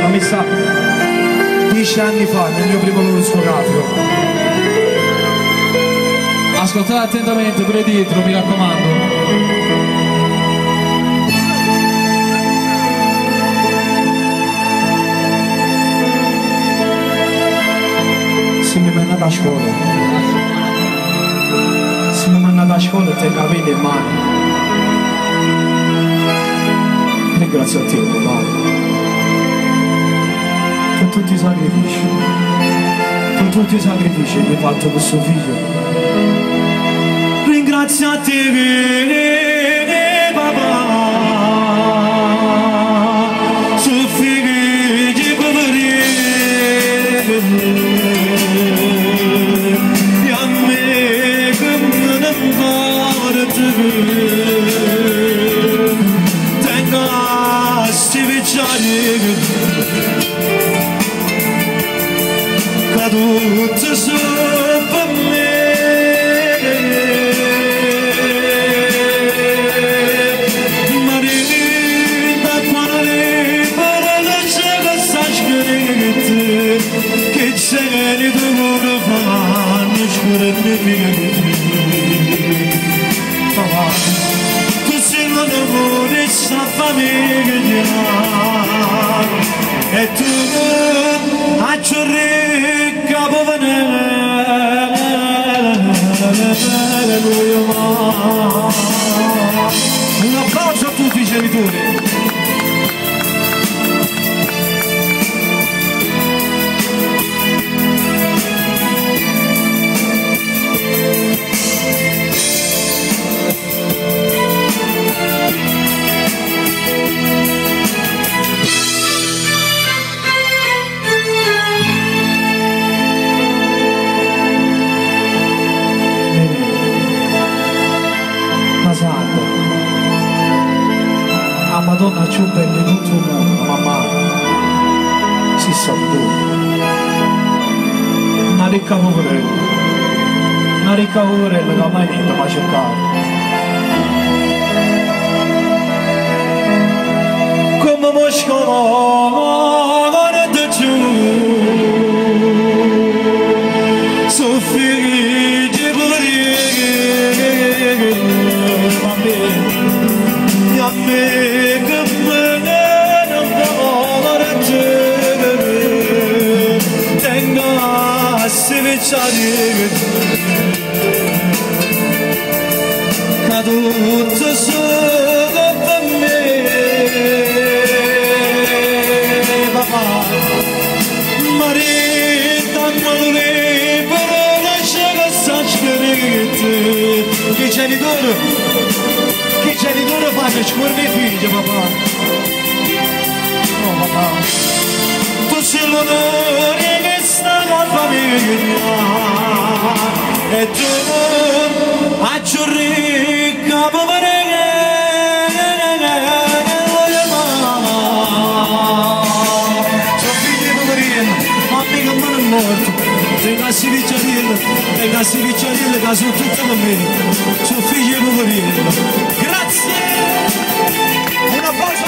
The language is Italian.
ma mi sa 10 anni fa, nel mio primo lavoro discografico. Ascoltate attentamente pure dietro, mi raccomando. Se mi mandate a scuola, se mi mandate a scuola te capite in mano. Grazie a te, papà, per tutti i sacrifici, che hai fatto per suo figlio. Ringrazio a te, papà, suo figlio poveri, e a me che me ne parte. Cadute sopra me, Marina quale parola c'è questa scritta che c'è di duro fanno scorrere via di papà, tu sei la lavoro sta famiglia e tu a ricca povera. Un applauso a tutti i genitori. La Madonna più bella di tutto il mondo, mamma, si sa tu. Una ricca poverella che mai niente mi ha cercato. Come moscolo da giù, sono figli poveri, a me che me ne non vuole tenga a se vecchiare cadute solo per me papà marita non le parole c'è questa scritta che genitore fa che scorre i figli, papà. No, papà. Tu sei l'onore che sta la famiglia e tu a ricca povera. Sono figli poverini, mamma che me ne è morto. Tengo a Sivicciarilla che sono tutte con me. Sono figli poverini. Grazie! Un applauso